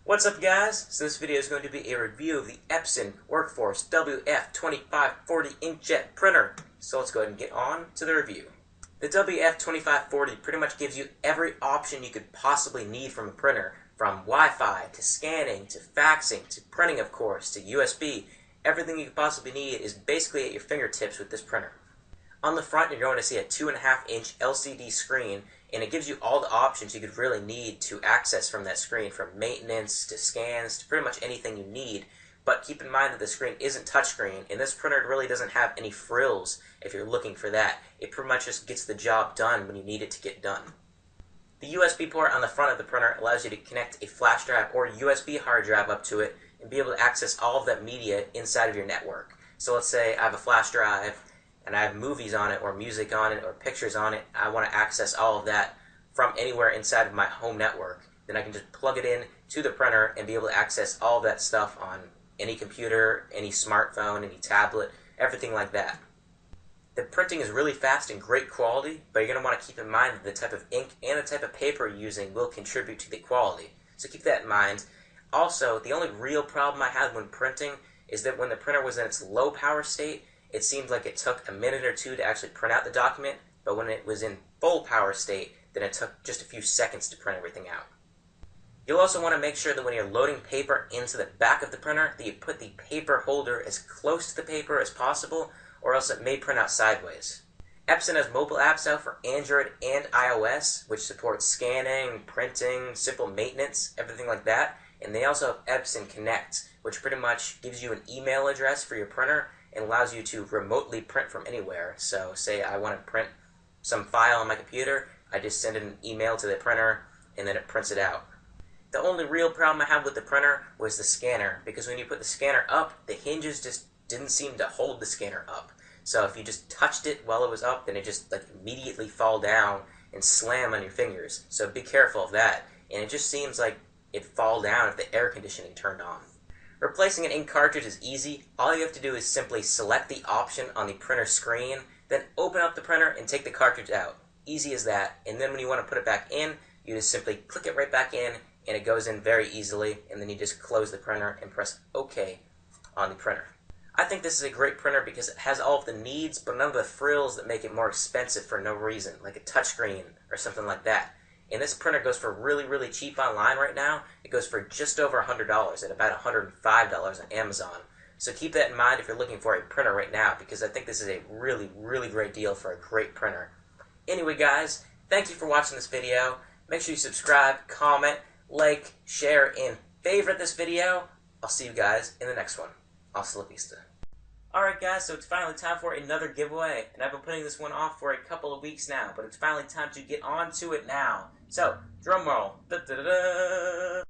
What's up guys? So this video is going to be a review of the Epson Workforce 2540 inkjet Epson Workforce WF2540 inkjet printer. So let's go ahead and get on to the review. The WF2540 pretty much gives you every option you could possibly need from a printer, from Wi-Fi to scanning to faxing to printing, of course, to USB. Everything you could possibly need is basically at your fingertips with this printer. On the front, you're going to see a 2.5-inch LCD screen, and it gives you all the options you could really need to access from that screen, from maintenance to scans to pretty much anything you need. But keep in mind that the screen isn't touchscreen, and this printer really doesn't have any frills if you're looking for that. It pretty much just gets the job done when you need it to get done. The USB port on the front of the printer allows you to connect a flash drive or USB hard drive up to it and be able to access all of that media inside of your network. So let's say I have a flash drive and I have movies on it or music on it or pictures on it. I want to access all of that from anywhere inside of my home network. Then I can just plug it in to the printer and be able to access all of that stuff on any computer, any smartphone, any tablet, everything like that. The printing is really fast and great quality, but you're going to want to keep in mind that the type of ink and the type of paper you're using will contribute to the quality. So keep that in mind. Also, the only real problem I had when printing is that when the printer was in its low power state, it seemed like it took a minute or two to actually print out the document, but when it was in full power state, then it took just a few seconds to print everything out. You'll also want to make sure that when you're loading paper into the back of the printer, that you put the paper holder as close to the paper as possible, or else it may print out sideways. Epson has mobile apps out for Android and iOS, which supports scanning, printing, simple maintenance, everything like that. And they also have Epson Connect, which pretty much gives you an email address for your printer and allows you to remotely print from anywhere. So say I want to print some file on my computer, I just send an email to the printer and then it prints it out. The only real problem I had with the printer was the scanner, because when you put the scanner up, the hinges just didn't seem to hold the scanner up. So if you just touched it while it was up, then it just immediately fall down and slam on your fingers. So be careful of that. And it just seems like it'd fall down if the air conditioning turned on. Replacing an ink cartridge is easy. All you have to do is simply select the option on the printer screen, then open up the printer and take the cartridge out. Easy as that. And then when you want to put it back in, you just simply click it right back in and it goes in very easily, and then you just close the printer and press OK on the printer. I think this is a great printer because it has all of the needs, but none of the frills that make it more expensive for no reason, like a touchscreen or something like that. And this printer goes for really, really cheap online right now. It goes for just over $100 at about $105 on Amazon. So keep that in mind if you're looking for a printer right now, because I think this is a really, really great deal for a great printer. Anyway guys, thank you for watching this video. Make sure you subscribe, comment, like, share, and favorite this video. I'll see you guys in the next one. Hasta la vista. Alright guys, so it's finally time for another giveaway, and I've been putting this one off for a couple of weeks now, but it's finally time to get on to it now. So, drum roll. Da, da, da, da.